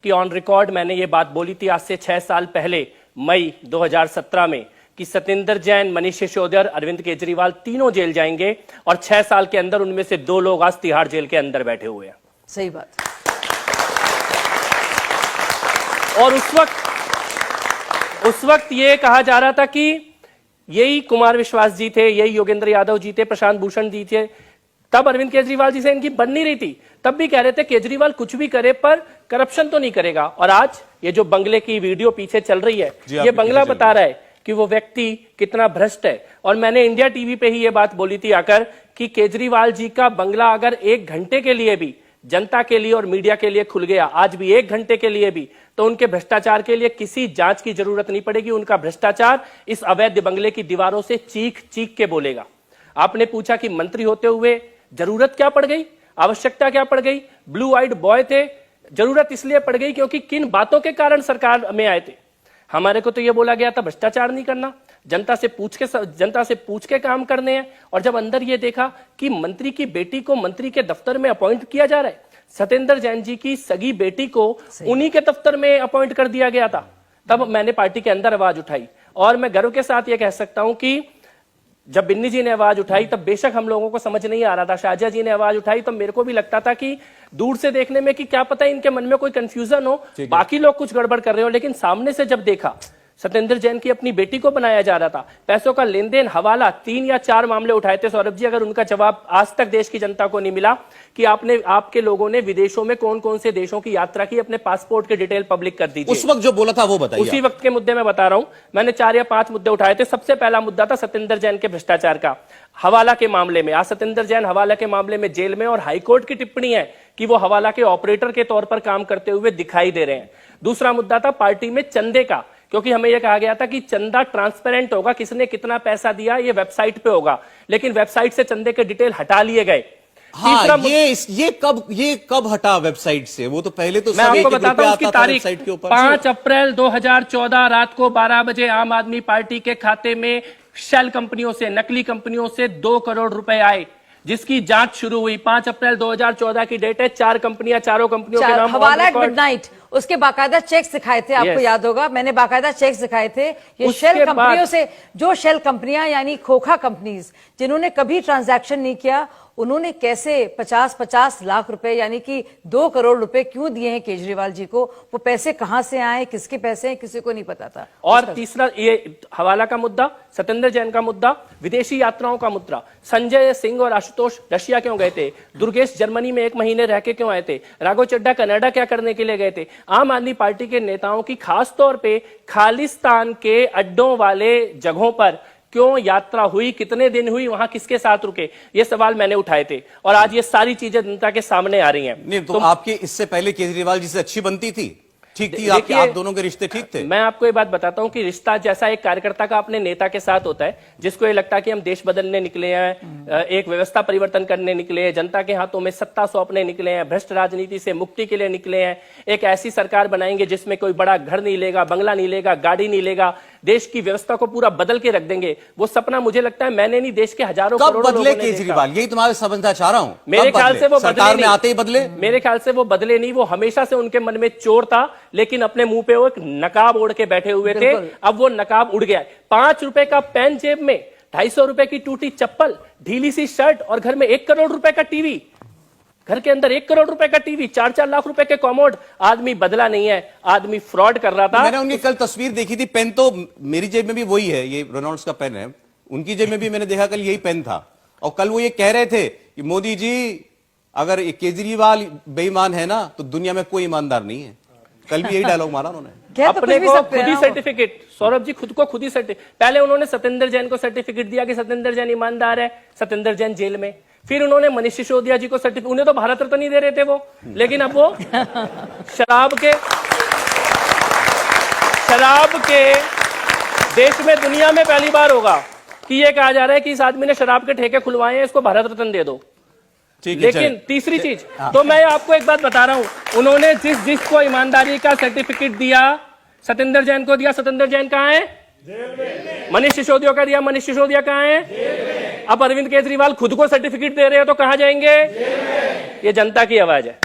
कि on record मैंने ये बात बोली थी आज से 6 साल पहले मई 2017 में कि सत्येंद्र जैन, मनीष सिसोदिया और अरविंद केजरीवाल तीनों जेल जाएंगे और 6 साल के अंदर उनमें से 2 लोग आज तिहाड़ जेल के अंदर बैठे हुए हैं। सही बात। और उस वक्त ये कहा जा रहा था कि यही कुमार विश्वास जी थे, यही योगेंद्र यादव जी थे, प्रशांत भूषण जी थे, तब अरविंद केजरीवाल जी से इनकी बन नहीं रही थी, तब भी कह रहे थे केजरीवाल कुछ भी करे पर करप्शन तो नहीं करेगा। और आज ये जो बंगले की वीडियो पीछे चल रही है, ये बंगला बता रहा है कि वो व्यक्ति कितना भ्रष्ट है। और मैंने इंडिया टीवी पे ही ये बात बोली थी आकर कि केजरीवाल जी का बंगला अगर 1 घंटे के लिए भी जनता के लिए और मीडिया के लिए खुल गया, आज भी 1 घंटे के लिए भी, तो उनके भ्रष्टाचार के लिए किसी जांच की जरूरत नहीं पड़ेगी। उनका भ्रष्टाचार इस अवैध बंगले की दीवारों से चीख चीख के बोलेगा। आपने पूछा कि मंत्री होते हुए जरूरत क्या पड़ गई, आवश्यकता क्या पड़ गई? ब्लू आइड बॉय थे, जरूरत इसलिए पड़ गई क्योंकि किन बातों के कारण सरकार में आए थे। हमारे को तो यह बोला गया था भ्रष्टाचार नहीं करना, जनता से पूछ के काम करने हैं। और जब अंदर ये देखा कि मंत्री की बेटी को मंत्री के दफ्तर में अपॉइंट किया जा रहा है, सत्येंद्र जैन जी की सगी बेटी को उन्हीं के दफ्तर में अपॉइंट कर दिया गया था, तब मैंने पार्टी के अंदर आवाज उठाई। और मैं गर्व के साथ यह कह सकता हूं कि जब बिन्नी जी ने आवाज उठाई तब बेशक हम लोगों को समझ नहीं आ रहा था, शाहजहा जी ने आवाज उठाई तो मेरे को भी लगता था कि दूर से देखने में कि क्या पता इनके मन में कोई कंफ्यूजन हो, बाकी लोग कुछ गड़बड़ कर रहे हो। लेकिन सामने से जब देखा सत्येंद्र जैन की अपनी बेटी को बनाया जा रहा था, पैसों का लेन देन, हवाला, 3 या 4 मामले उठाए थे सौरभ जी। अगर उनका जवाब आज तक देश की जनता को नहीं मिला कि आपके लोगों ने विदेशों में कौन कौन से देशों की यात्रा की, अपने पासपोर्ट के डिटेल पब्लिक कर दीजिए। उस वक्त जो बोला था वो बताइए। उसी वक्त के मुद्दे मैं बता रहा हूं। मैंने 4 या 5 मुद्दे उठाए थे। सबसे पहला मुद्दा था सत्येंद्र जैन के भ्रष्टाचार का, हवाला के मामले में। आज सत्येंद्र जैन हवाला के मामले में जेल में, और हाईकोर्ट की टिप्पणी है कि वो हवाला के ऑपरेटर के तौर पर काम करते हुए दिखाई दे रहे हैं। दूसरा मुद्दा था पार्टी में चंदे का, क्योंकि हमें यह कहा गया था कि चंदा ट्रांसपेरेंट होगा, किसने कितना पैसा दिया ये वेबसाइट पे होगा, लेकिन वेबसाइट से चंदे के डिटेल हटा लिए गए। हाँ, ये कब हटा वेबसाइट से? वो तो पहले तो मैं आपको बताता हूं उसकी तारीख, 5 अप्रैल 2014 रात को 12 बजे आम आदमी पार्टी के खाते में शेल कंपनियों से, नकली कंपनियों से 2 करोड़ रुपए आए, जिसकी जांच शुरू हुई। 5 अप्रैल 2014 की डेट है। 4 कंपनियां, चारों कंपनियों के नाम हवाला मिडनाइट, उसके बाकायदा चेक दिखाए थे, आपको याद होगा, मैंने बाकायदा चेक दिखाए थे। ये शेल कंपनियों से, जो शेल कंपनियां यानी खोखा कंपनीज जिन्होंने कभी ट्रांजैक्शन नहीं किया, उन्होंने कैसे 50-50 लाख रुपए यानी कि 2 करोड़ रुपए क्यों दिए हैं केजरीवाल जी को? वो पैसे कहां से आए, किसके पैसे हैं, किसी को नहीं पता था। और तीसरा ये हवाला का मुद्दा, सत्येंद्र जैन का मुद्दा, विदेशी यात्राओं का मुद्दा। संजय सिंह और आशुतोष रशिया क्यों गए थे? दुर्गेश जर्मनी में 1 महीने रह के क्यों आए थे? राघव चड्ढा कनाडा क्या करने के लिए गए थे? आम आदमी पार्टी के नेताओं की खास तौर पे खालिस्तान के अड्डों वाले जगहों पर क्यों यात्रा हुई, कितने दिन हुई, वहां किसके साथ रुके, ये सवाल मैंने उठाए थे। और आज ये सारी चीजें जनता के सामने आ रही हैं। नहीं तो आपके इससे पहले केजरीवाल जी से अच्छी बनती थी, ठीक थी, आप दोनों के रिश्ते ठीक थे। मैं आपको ये बात बताता हूं कि रिश्ता जैसा एक कार्यकर्ता का अपने नेता के साथ होता है, जिसको ये लगता है कि हम देश बदलने निकले हैं, एक व्यवस्था परिवर्तन करने निकले हैं, जनता के हाथों में सत्ता सौंपने निकले हैं, भ्रष्ट राजनीति से मुक्ति के लिए निकले हैं, एक ऐसी सरकार बनाएंगे जिसमें कोई बड़ा घर नहीं लेगा, बंगला नहीं लेगा, गाड़ी नहीं लेगा, देश की व्यवस्था को पूरा बदल के रख देंगे। वो सपना मुझे लगता है मैंने नहीं, देश के हजारों करोड़ों लोगों ने देखा। केजरीवाल, यही तुम्हारे समझना चाह रहा हूं। मेरे ख्याल से वो सरकार में आते ही बदले। मेरे ख्याल से वो बदले नहीं, वो हमेशा से उनके मन में चोर था, लेकिन अपने मुंह पे वो एक नकाब ओढ़ के बैठे हुए थे। अब वो नकाब उड़ गया। 5 रुपए का पेन जेब में, 250 रुपए की टूटी चप्पल, ढीली सी शर्ट और घर में 1 करोड़ रुपए का टीवी, घर के अंदर 1 करोड़ रुपए का टीवी, 4-4 लाख रुपए के कॉमोड। आदमी बदला नहीं है, आदमी फ्रॉड कर रहा था। मैंने उनकी कल तस्वीर देखी थी, पेन तो मेरी जेब में भी वही है, ये रेनॉल्ड्स का पेन है, उनकी जेब में भी मैंने देखा कल यही पेन था। और कल वो ये कह रहे थे कि मोदी जी अगर केजरीवाल बेईमान है ना तो दुनिया में कोई ईमानदार नहीं है। कल भी यही डायलॉग मारा उन्होंने। अपने को खुद ही सर्टिफिकेट, सौरभ जी खुद को खुद ही सर्टिफिकेट, पहले उन्होंने सत्येंद्र जैन को सर्टिफिकेट दिया कि सत्येंद्र जैन ईमानदार है, सत्येंद्र जैन जेल में। फिर उन्होंने मनीष सिसोदिया जी को सर्टिफिकेट, उन्हें तो भारत रत्न नहीं दे रहे थे वो, लेकिन अब वो शराब के देश में दुनिया में पहली बार होगा कि ये कहा जा रहा है कि इस आदमी ने शराब के ठेके खुलवाए हैं, इसको भारत रत्न दे दो। लेकिन तीसरी चीज, तो मैं आपको एक बात बता रहा हूं, उन्होंने जिसको ईमानदारी का सर्टिफिकेट दिया, सत्येंद्र जैन को दिया, सत्येंद्र जैन कहां है? जेल में। मनीष सिसोदिया का दिया, मनीष सिसोदिया कहां है? जेल में। अब अरविंद केजरीवाल खुद को सर्टिफिकेट दे रहे हो तो कहां जाएंगे? जेल में। ये जनता की आवाज है।